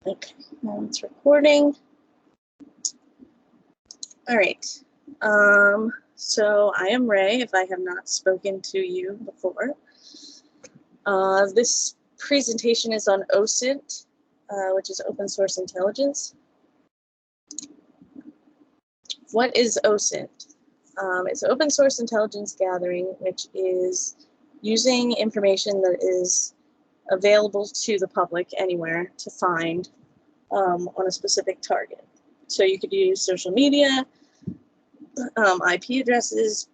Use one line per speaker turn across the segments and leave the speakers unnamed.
Okay, now it's recording. All right. So I am Rae, if I have not spoken to you before. This presentation is on OSINT, which is open source intelligence. What is OSINT? It's open source intelligence gathering, which is using information that is available to the public anywhere to find on a specific target. So you could use social media, IP addresses,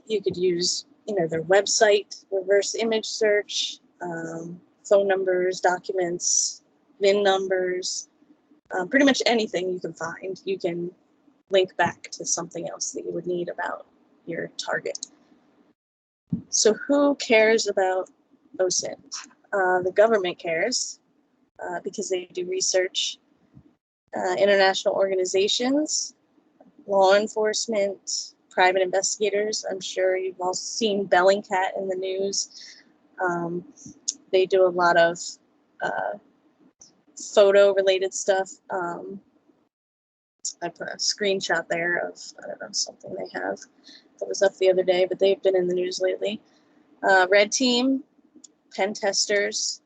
you could use their website, reverse image search, phone numbers, documents, VIN numbers, pretty much anything you can find. You can link back to something else that you would need about your target. So who cares about OSINT? The government cares because they do research. International organizations, law enforcement, private investigators. I'm sure you've all seen Bellingcat in the news. They do a lot of photo-related stuff. I put a screenshot there of, I don't know, something they have that was up the other day, but they've been in the news lately. Red Team, pen testers,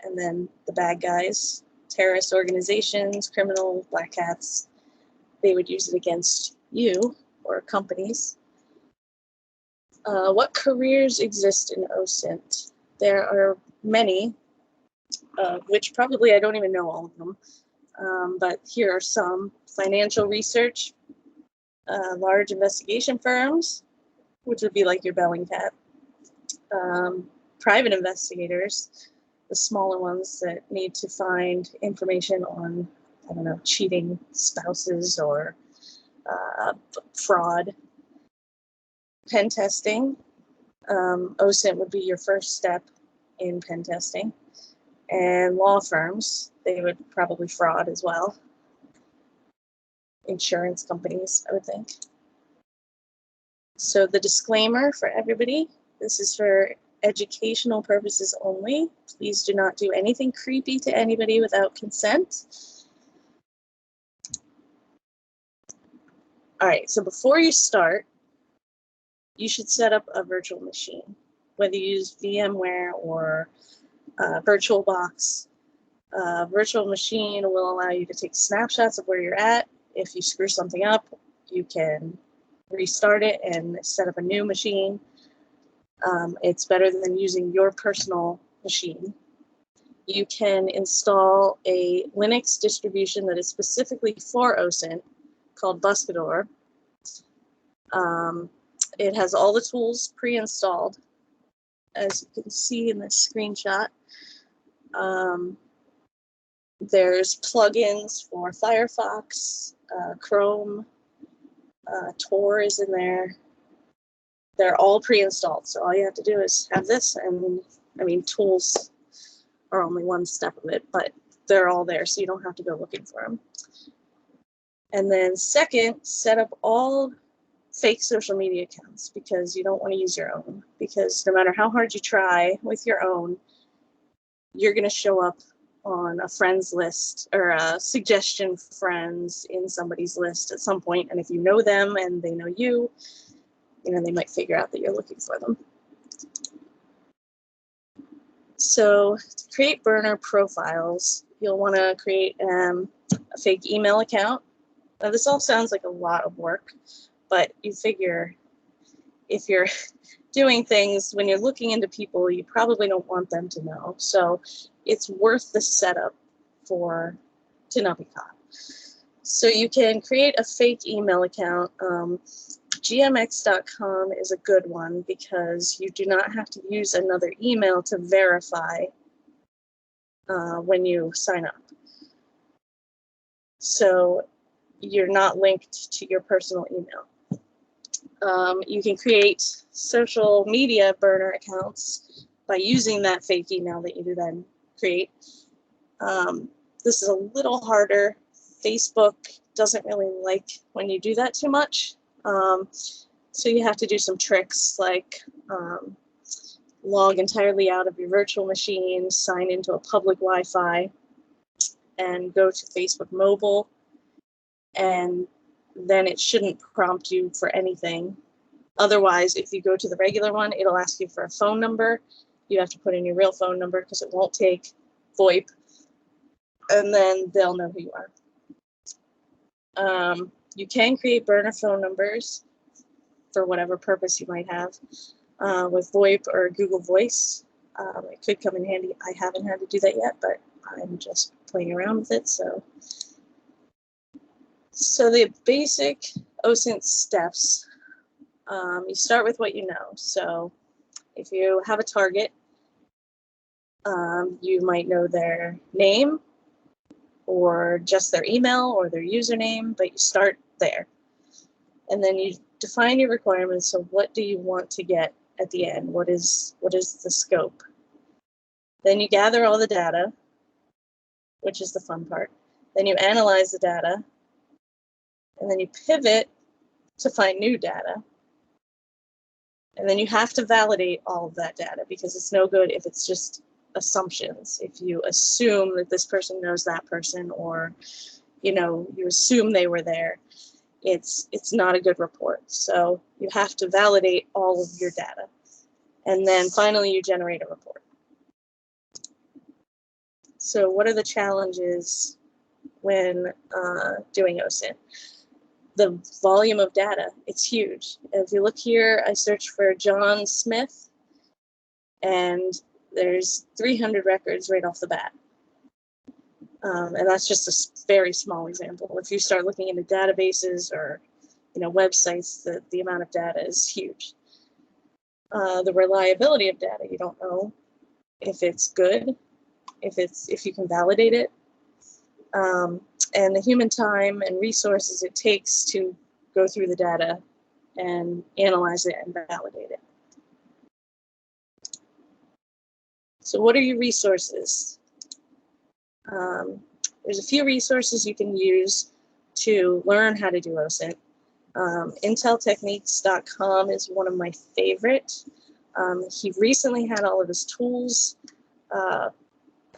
and then the bad guys, terrorist organizations, criminal black hats. They would use it against you or companies. What careers exist in OSINT? There are many, which probably I don't even know all of them, but here are some. Financial research, large investigation firms, which would be like your Bellingcat, private investigators, the smaller ones that need to find information on, I don't know, cheating spouses or fraud. Pen testing, OSINT would be your first step in pen testing. And law firms, they would probably fraud as well. Insurance companies, I would think. So the disclaimer for everybody, this is for educational purposes only. Please do not do anything creepy to anybody without consent. All right, so before you start, you should set up a virtual machine, whether you use VMware or VirtualBox. Virtual machine will allow you to take snapshots of where you're at. If you screw something up, you can restart it and set up a new machine. It's better than using your personal machine. You can install a Linux distribution that is specifically for OSINT called Buscador. It has all the tools pre-installed, as you can see in this screenshot. There's plugins for Firefox, Chrome, Tor is in there. They're all pre-installed, so all you have to do is have this, and I mean, tools are only one step of it, but they're all there, so you don't have to go looking for them. And then second, set up all fake social media accounts, because you don't want to use your own, because no matter how hard you try with your own, you're going to show up on a friends list or a suggestion friends in somebody's list at some point. And if you know them and they know you, they might figure out that you're looking for them. So to create burner profiles, you'll want to create a fake email account. Now this all sounds like a lot of work, but you figure if you're doing things when you're looking into people, you probably don't want them to know. So it's worth the setup to not be caught. So you can create a fake email account. gmx.com is a good one because you do not have to use another email to verify when you sign up. So you're not linked to your personal email. You can create social media burner accounts by using that fake email that you then create. This is a little harder. Facebook doesn't really like when you do that too much. So you have to do some tricks like log entirely out of your virtual machine, sign into a public Wi-Fi, and go to Facebook Mobile, and then it shouldn't prompt you for anything. Otherwise, if you go to the regular one, it'll ask you for a phone number. You have to put in your real phone number because it won't take VoIP, and then they'll know who you are. You can create burner phone numbers for whatever purpose you might have with VoIP or Google Voice. It could come in handy. I haven't had to do that yet, but I'm just playing around with it. So the basic OSINT steps, you start with what you know. So if you have a target, you might know their name or just their email or their username, but you start there. And then you define your requirements. So what do you want to get at the end? What is the scope? Then you gather all the data, which is the fun part. Then you analyze the data, and then you pivot to find new data. And then you have to validate all of that data, because it's no good if it's just assumptions. If you assume that this person knows that person, or you assume they were there, it's not a good report. So you have to validate all of your data. And then finally you generate a report. So what are the challenges when doing OSINT? The volume of data, it's huge. If you look here, I searched for John Smith, and there's 300 records right off the bat. And that's just a very small example. If you start looking into databases or websites, the amount of data is huge. The reliability of data, you don't know if it's good, if you can validate it, and the human time and resources it takes to go through the data and analyze it and validate it. So what are your resources? There's a few resources you can use to learn how to do OSINT. Inteltechniques.com is one of my favorite. He recently had all of his tools.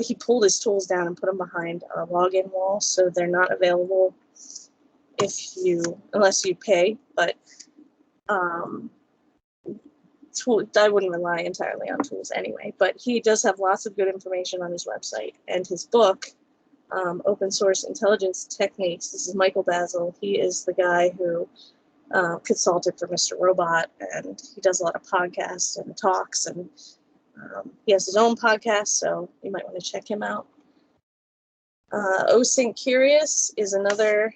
He pulled his tools down and put them behind a login wall, so they're not available unless you pay. But I wouldn't rely entirely on tools anyway. But he does have lots of good information on his website, and his book, Open Source Intelligence Techniques. This is Michael Basil. He is the guy who consulted for Mr. Robot, and he does a lot of podcasts and talks, and he has his own podcast, so you might want to check him out. OSINT Curious is another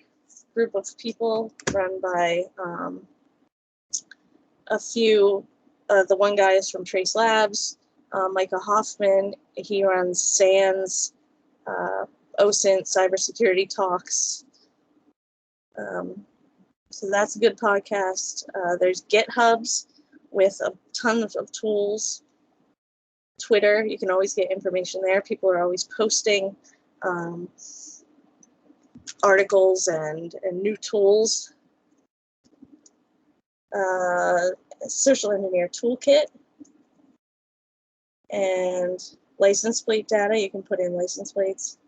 group of people run by a few. The one guy is from Trace Labs, Micah Hoffman. He runs SANS, OSINT Cybersecurity Talks. So that's a good podcast. There's GitHubs with a ton of tools. Twitter, you can always get information there. People are always posting articles and new tools. Social Engineer Toolkit and license plate data. You can put in license plates.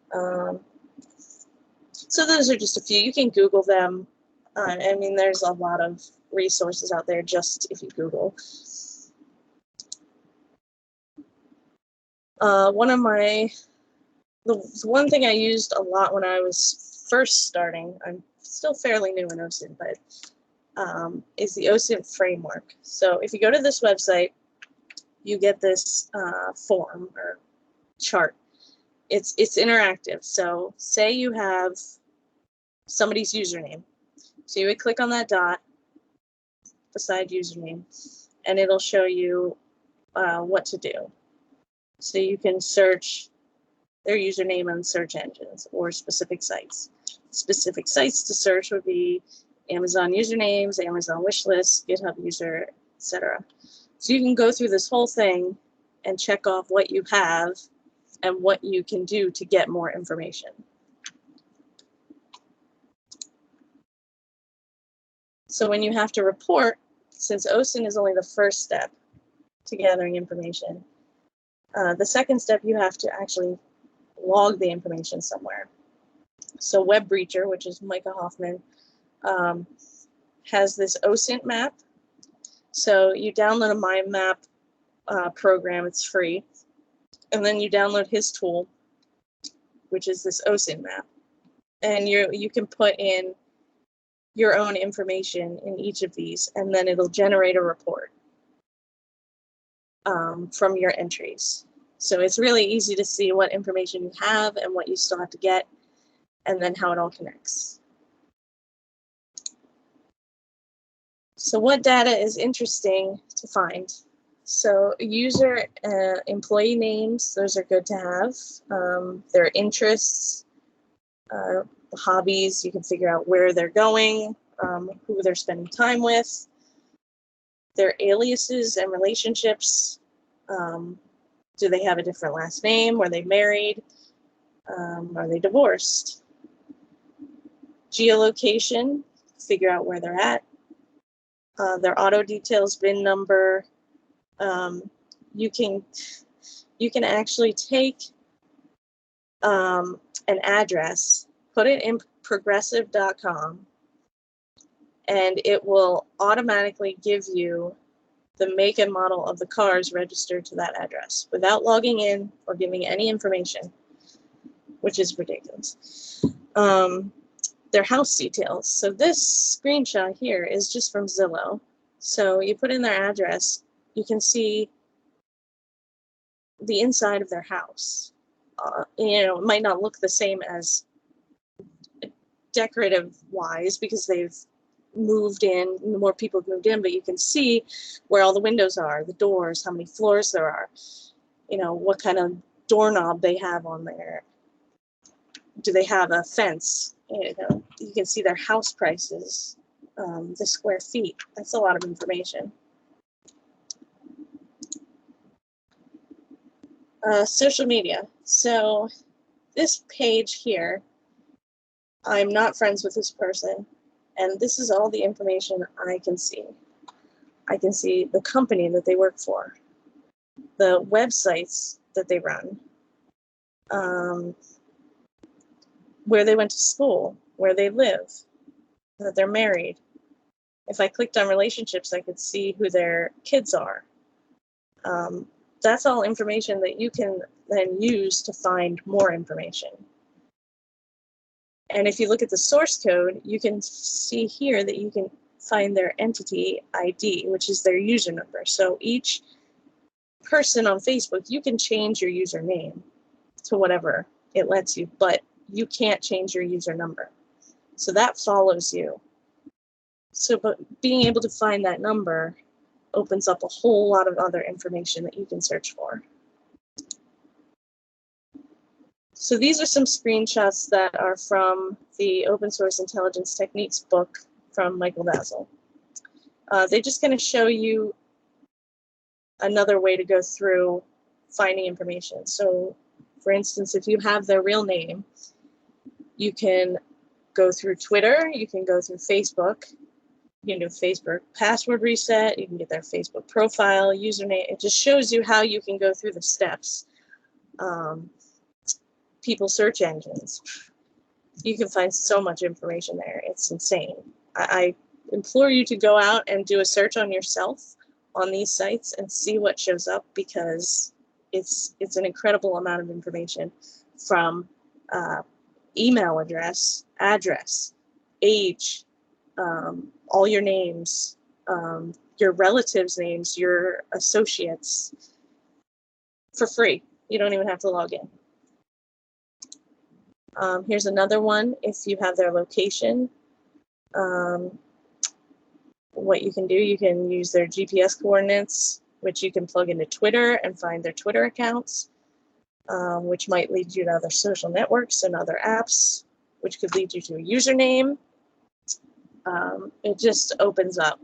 So those are just a few. You can Google them. I mean, there's a lot of resources out there just if you Google. The one thing I used a lot when I was first starting, I'm still fairly new in OSINT, but is the OSINT framework. So if you go to this website, you get this form or chart. It's interactive. So say you have somebody's username. So you would click on that dot beside username, and it'll show you what to do. So you can search their username on search engines or specific sites. Specific sites to search would be Amazon usernames, Amazon wish lists, GitHub user, etc. So you can go through this whole thing and check off what you have and what you can do to get more information. So when you have to report, since OSINT is only the first step to gathering information, the second step, you have to actually log the information somewhere. So Web Breacher, which is Micah Hoffman, has this OSINT map. So you download a mind map program, it's free, and then you download his tool, which is this OSINT map. And you can put in your own information in each of these, and then it'll generate a report from your entries. So it's really easy to see what information you have and what you still have to get, and then how it all connects. So what data is interesting to find? So user employee names, those are good to have. Their interests, hobbies, you can figure out where they're going, who they're spending time with, their aliases and relationships. Do they have a different last name? Were they married? Are they divorced? Geolocation, figure out where they're at. Their auto details, VIN number. You can actually take an address, put it in progressive.com, and it will automatically give you the make and model of the cars registered to that address without logging in or giving any information, which is ridiculous. Their house details. So this screenshot here is just from Zillow. So you put in their address, you can see the inside of their house. It might not look the same as decorative wise because they've moved in, more people have moved in, but you can see where all the windows are, the doors, how many floors there are, what kind of doorknob they have on there. Do they have a fence? You can see their house prices, the square feet. That's a lot of information. Social media. So this page here, I'm not friends with this person, and this is all the information I can see. I can see the company that they work for, the websites that they run, where they went to school, where they live, that they're married. If I clicked on relationships, I could see who their kids are. That's all information that you can then use to find more information. And if you look at the source code, you can see here that you can find their entity ID, which is their user number. So each person on Facebook, you can change your username to whatever it lets you, but you can't change your user number. So that follows you. So but being able to find that number opens up a whole lot of other information that you can search for. So these are some screenshots that are from the Open Source Intelligence Techniques book from Michael Bazzell. They're just going to show you another way to go through finding information. So for instance, if you have their real name, you can go through Twitter, you can go through Facebook, you can do Facebook password reset, you can get their Facebook profile, username. It just shows you how you can go through the steps. People search engines. You can find so much information there. It's insane. I implore you to go out and do a search on yourself on these sites and see what shows up, because it's an incredible amount of information, from email address, age, all your names, your relatives' names, your associates, for free. You don't even have to log in. Here's another one. If you have their location, what you can do, you can use their GPS coordinates, which you can plug into Twitter and find their Twitter accounts, which might lead you to other social networks and other apps, which could lead you to a username. It just opens up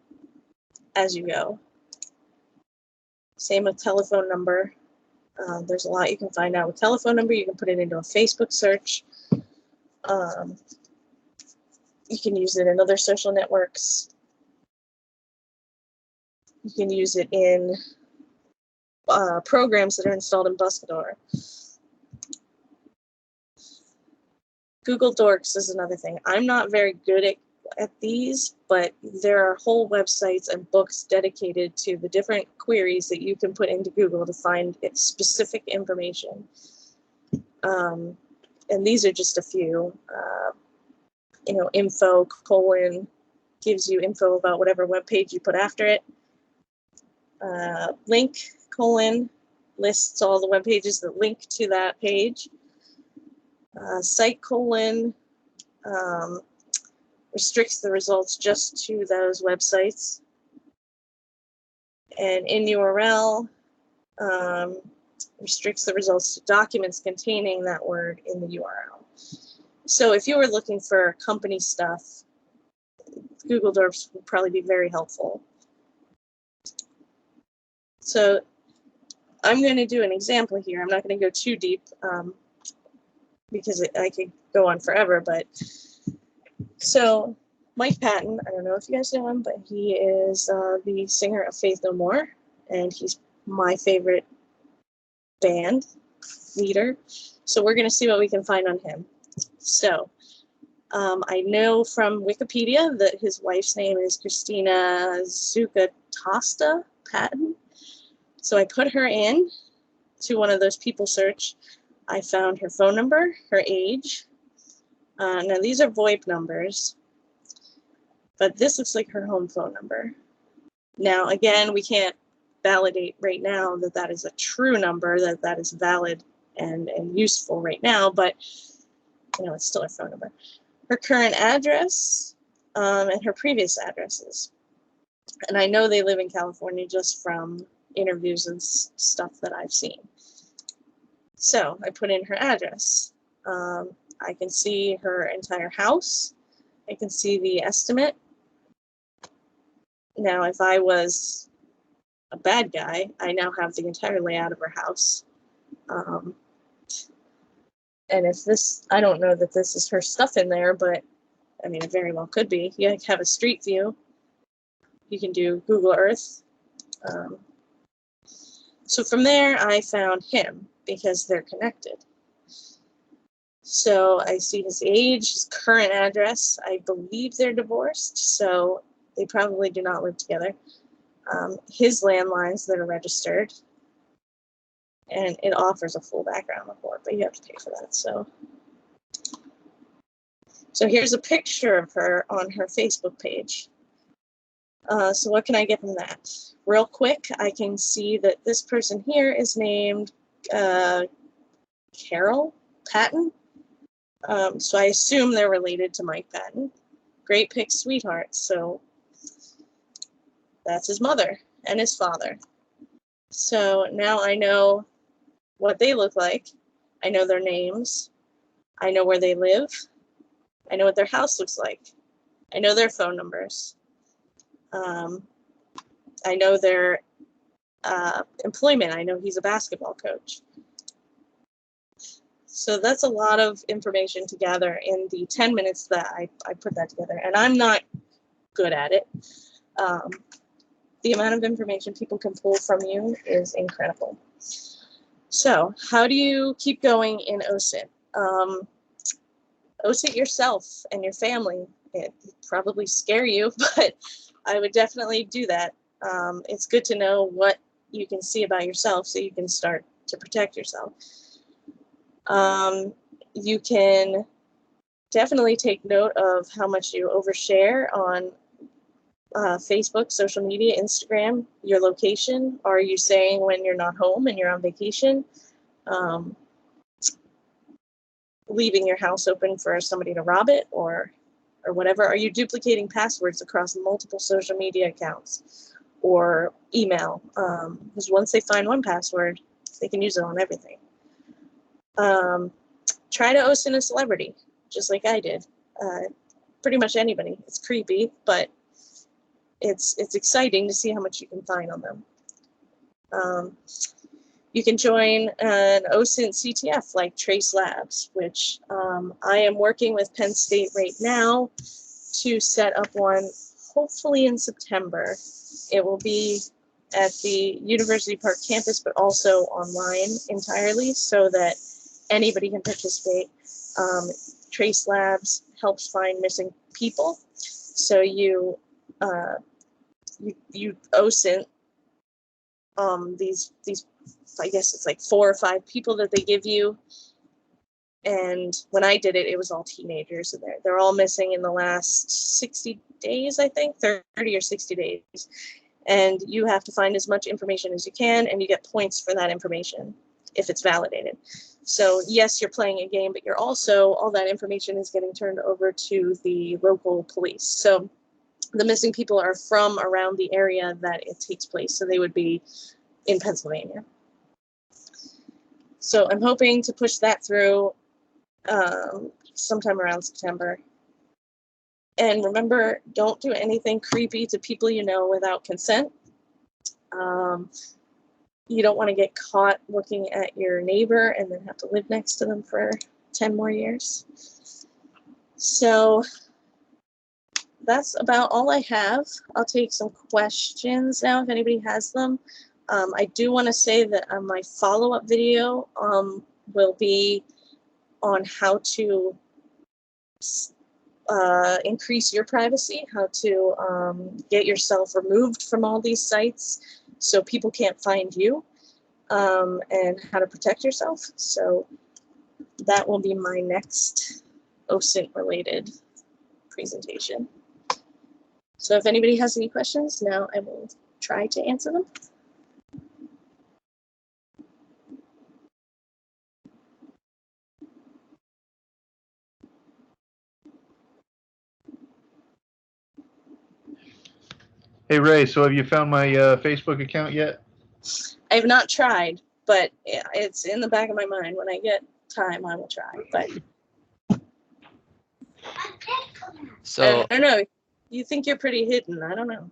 as you go. Same with telephone number. There's a lot you can find out with telephone number. You can put it into a Facebook search. You can use it in other social networks. You can use it in programs that are installed in Buscador. Google Dorks is another thing. I'm not very good at these, but there are whole websites and books dedicated to the different queries that you can put into Google to find specific information. And these are just a few. Info : gives you info about whatever web page you put after it. Link : lists all the web pages that link to that page. Site : restricts the results just to those websites. And in URL restricts the results to documents containing that word in the URL. So if you were looking for company stuff, Google Dorks would probably be very helpful. So I'm going to do an example here. I'm not going to go too deep because I could go on forever. But so Mike Patton, I don't know if you guys know him, but he is the singer of Faith No More, and he's my favorite band leader. So we're going to see what we can find on him. So I know from Wikipedia that his wife's name is Christina Zucatosta Patton. So I put her in to one of those people search. I found her phone number, her age. Now these are VoIP numbers, but this looks like her home phone number. Now again, we can't validate right now that that is a true number, that is valid and useful right now, but it's still her phone number. Her current address and her previous addresses. And I know they live in California just from interviews and stuff that I've seen. So I put in her address. I can see her entire house. I can see the estimate. Now, if I was a bad guy, I now have the entire layout of her house. And if this, I don't know that this is her stuff in there, but I mean, it very well could be. You have a street view. You can do Google Earth. So from there, I found him because they're connected. So I see his age, his current address. I believe they're divorced, so they probably do not live together. His landlines that are registered. And it offers a full background report, but you have to pay for that. So here's a picture of her on her Facebook page. So what can I get from that? Real quick, I can see that this person here is named Carol Patton. So I assume they're related to Mike Patton. Great pick, sweetheart. So that's his mother and his father. So now I know what they look like. I know their names. I know where they live. I know what their house looks like. I know their phone numbers. I know their employment. I know he's a basketball coach. So that's a lot of information to gather in the 10 minutes that I put that together. And I'm not good at it. The amount of information people can pull from you is incredible. So how do you keep going in OSINT? OSINT yourself and your family. It would probably scare you, but I would definitely do that. It's good to know what you can see about yourself so you can start to protect yourself. You can definitely take note of how much you overshare on Facebook, social media, Instagram, your location. Are you saying when you're not home and you're on vacation? Leaving your house open for somebody to rob it or whatever? Are you duplicating passwords across multiple social media accounts or email? Because once they find one password, they can use it on everything. Try to OSINT a celebrity, just like I did. Pretty much anybody. It's creepy, but it's exciting to see how much you can find on them. You can join an OSINT CTF like Trace Labs, which I am working with Penn State right now to set up one, hopefully in September. It will be at the University Park campus, but also online entirely so that anybody can participate. Trace Labs helps find missing people. So you OSINT these I guess it's like 4 or 5 people that they give you. And when I did it, it was all teenagers, and they're all missing in the last 60 days, I think, 30 or 60 days. And you have to find as much information as you can, and you get points for that information if it's validated. So yes, you're playing a game, but you're also, all that information is getting turned over to the local police. So the missing people are from around the area that it takes place. So they would be in Pennsylvania. So I'm hoping to push that through sometime around September. And remember, don't do anything creepy to people you know without consent. You don't want to get caught looking at your neighbor and then have to live next to them for 10 more years. So that's about all I have. I'll take some questions now if anybody has them. I do want to say that my follow-up video will be on how to increase your privacy, how to get yourself removed from all these sites so people can't find you, and how to protect yourself. So that will be my next OSINT related presentation. So if anybody has any questions, now I will try to answer them.
Hey Ray, so have you found my Facebook account yet?
I have not tried, but it's in the back of my mind. When I get time, I will try. But
So
I don't know. You think you're pretty hidden? I don't know.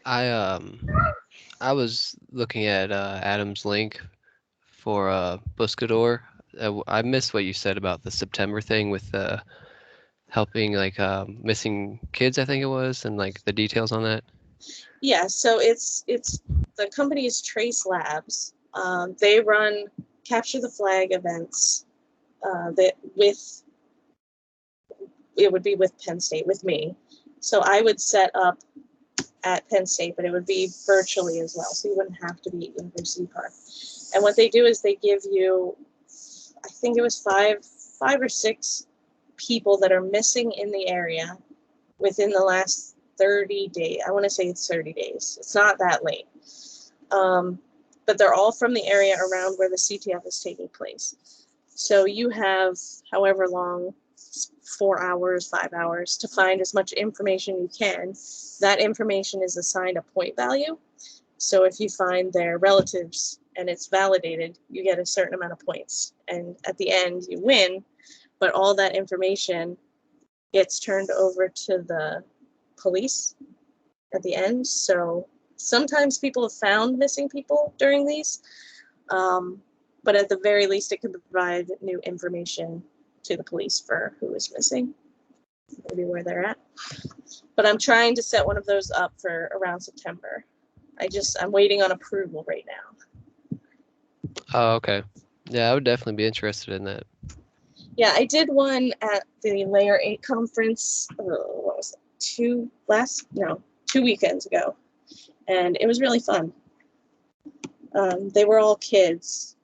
I was looking at Adam's link for Buscador. I missed what you said about the September thing with helping like missing kids, I think it was, and like the details on that.
Yeah, so it's the company is Trace Labs. They run capture the flag events that with it would be with Penn State with me. So I would set up at Penn State, but it would be virtually as well. So you wouldn't have to be at University Park. And what they do is they give you, I think it was five or six people that are missing in the area within the last 30 days. I want to say it's 30 days. It's not that late. But they're all from the area around where the CTF is taking place. So you have however long, 4 hours, 5 hours, to find as much information you can. That information is assigned a point value. So if you find their relatives and it's validated, you get a certain amount of points. And at the end, you win, but all that information gets turned over to the police at the end. So sometimes people have found missing people during these, but at the very least, it can provide new information to the police for who is missing, maybe where they're at. But I'm trying to set one of those up for around September. I'm waiting on approval right now.
Oh, okay. Yeah, I would definitely be interested in that.
Yeah, I did one at the Layer 8 conference, what was it, 2 weekends ago, and it was really fun. They were all kids,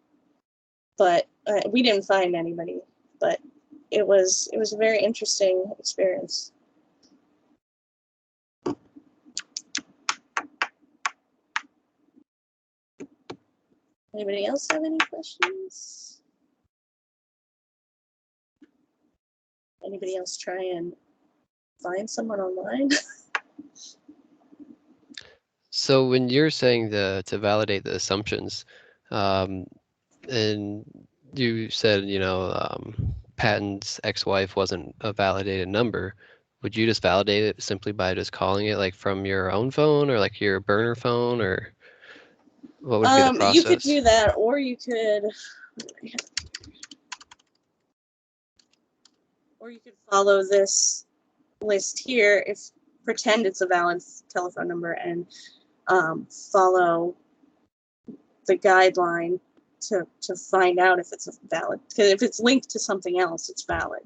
but we didn't find anybody, but it was a very interesting experience. Anybody else have any questions? Anybody else try and find someone online?
So when you're saying to validate the assumptions, and you said, Patton's ex-wife wasn't a validated number, would you just validate it simply by just calling it like from your own phone or like your burner phone, or what would be the process?
You could do that, or you could follow this list here. Pretend it's a valid telephone number and follow the guideline to find out if it's valid. Because if it's linked to something else, it's valid.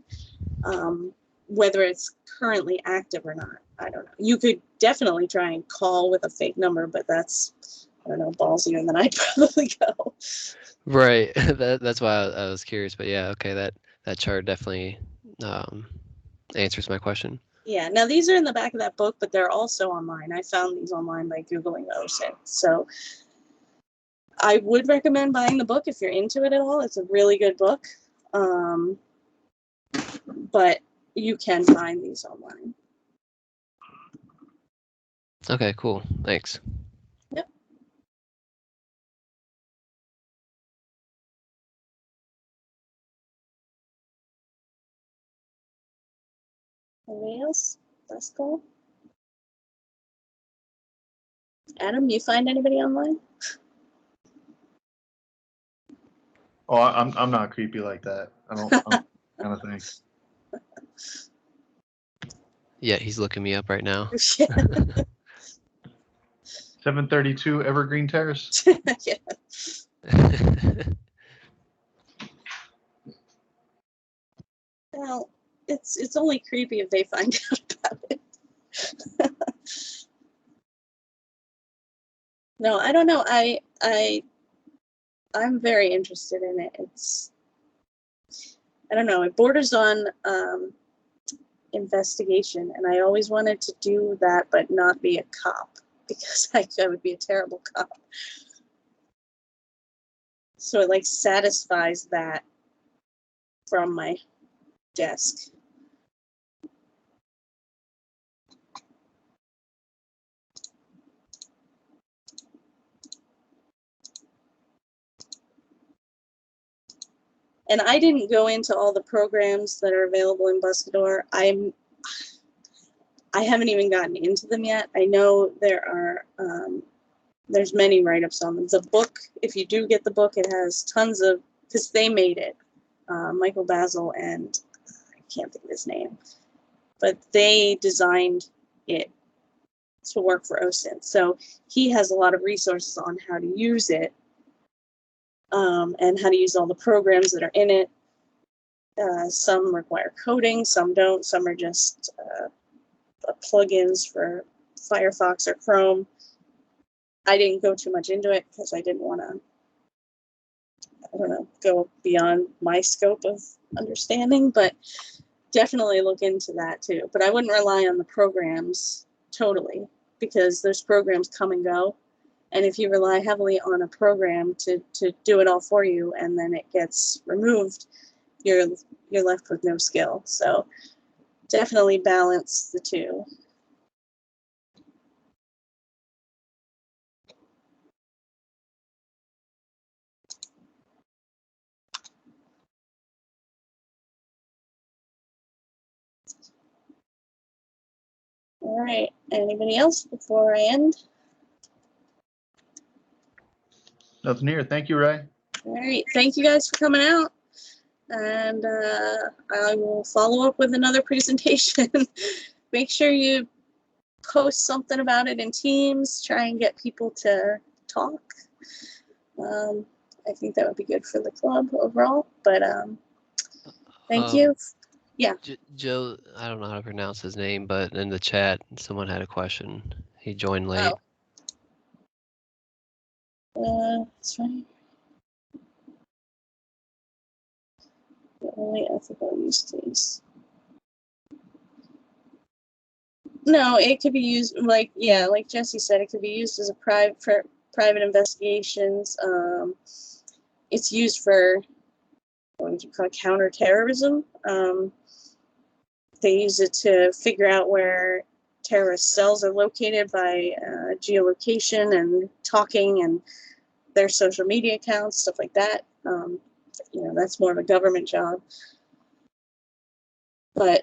Whether it's currently active or not, I don't know. You could definitely try and call with a fake number, but that's, I don't know, ballsier than I'd probably go.
Right. That's why I was curious. But yeah, okay, that chart definitely answers my question.
Yeah, now these are in the back of that book, but they're also online. I found these online by Googling OSINT. So I would recommend buying the book if you're into it at all. It's a really good book. But you can find these online.
Okay, cool. Thanks.
Yep. Anybody else? Last call. Adam, you find anybody online?
Oh, I'm not creepy like that. I don't kind of thing.
Yeah, he's looking me up right now.
732 Evergreen Terrace.
Yeah. Well, it's only creepy if they find out about it. No, I don't know. I'm very interested in it. I don't know. It borders on investigation, and I always wanted to do that, but not be a cop because I would be a terrible cop. So it like satisfies that from my desk. And I didn't go into all the programs that are available in Buscador. I haven't even gotten into them yet. I know there's many write-ups on them. The book, if you do get the book, it has tons of, because they made it, Michael Basil and I can't think of his name, but they designed it to work for OSINT. So he has a lot of resources on how to use it and how to use all the programs that are in it. Some require coding, some don't. Some are just plugins for Firefox or Chrome. I didn't go too much into it because I didn't want to, I don't know, go beyond my scope of understanding, but definitely look into that too. But I wouldn't rely on the programs totally because those programs come and go. And if you rely heavily on a program to do it all for you and then it gets removed, you're left with no skill. So definitely balance the two. All right, anybody else before I end?
Nothing here. Thank you, Rae.
All right, thank you guys for coming out. And I will follow up with another presentation. Make sure you post something about it in Teams, try and get people to talk. I think that would be good for the club overall, but thank you. Yeah.
Joe, I don't know how to pronounce his name, but in the chat, someone had a question. He joined late.
That's right. The only ethical use case. No, it could be used like Jesse said, it could be used as a private investigations. It's used for what would you call it, counterterrorism. They use it to figure out where terrorist cells are located by geolocation and talking and their social media accounts, stuff like that. That's more of a government job. But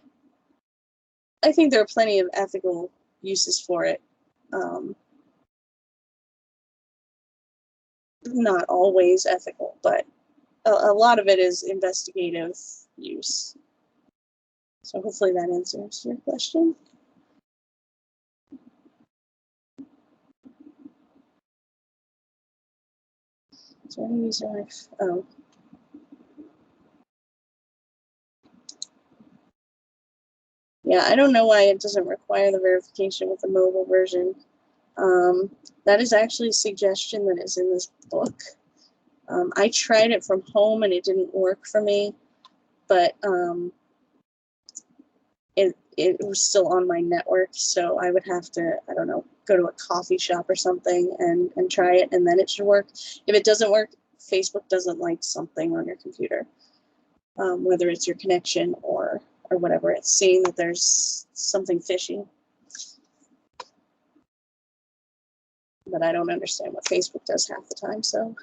I think there are plenty of ethical uses for it. Not always ethical, but a lot of it is investigative use. So hopefully that answers your question. So any user oh. Yeah, I don't know why it doesn't require the verification with the mobile version. That is actually a suggestion that is in this book. I tried it from home and it didn't work for me, but it was still on my network, so I would have to, I don't know, go to a coffee shop or something and try it, and then it should work. If it doesn't work, Facebook doesn't like something on your computer, whether it's your connection or whatever. It's seeing that there's something fishy. But I don't understand what Facebook does half the time, so.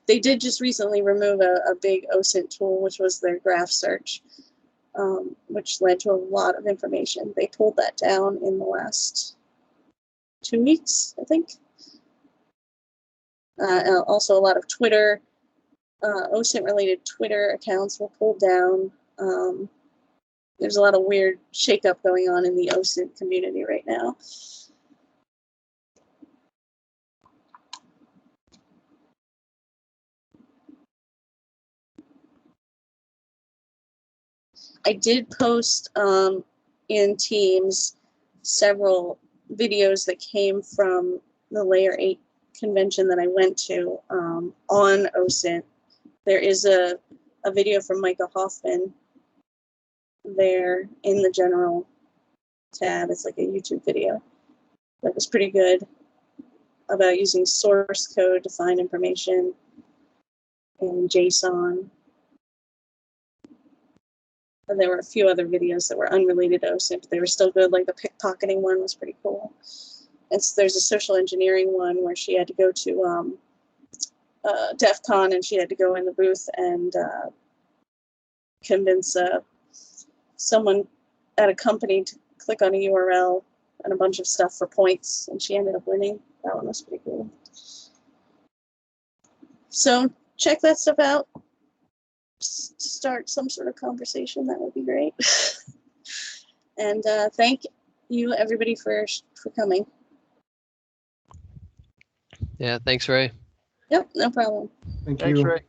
They did just recently remove a big OSINT tool, which was their graph search, which led to a lot of information. They pulled that down in the last 2 weeks, I think. Also, a lot of Twitter, OSINT-related Twitter accounts were pulled down. There's a lot of weird shakeup going on in the OSINT community right now. I did post in Teams several videos that came from the Layer 8 convention that I went to on OSINT. There is a video from Micah Hoffman there in the general tab. It's like a YouTube video that was pretty good about using source code to find information in JSON. And there were a few other videos that were unrelated to OSINT, but they were still good. Like the pickpocketing one was pretty cool. There's a social engineering one where she had to go to DEF CON and she had to go in the booth and convince someone at a company to click on a URL and a bunch of stuff for points, and she ended up winning. That one was pretty cool. So check that stuff out. Start some sort of conversation. That would be great. And thank you, everybody, for coming.
Yeah, thanks, Rae.
Yep, no problem.
Thanks,
you.
Rae.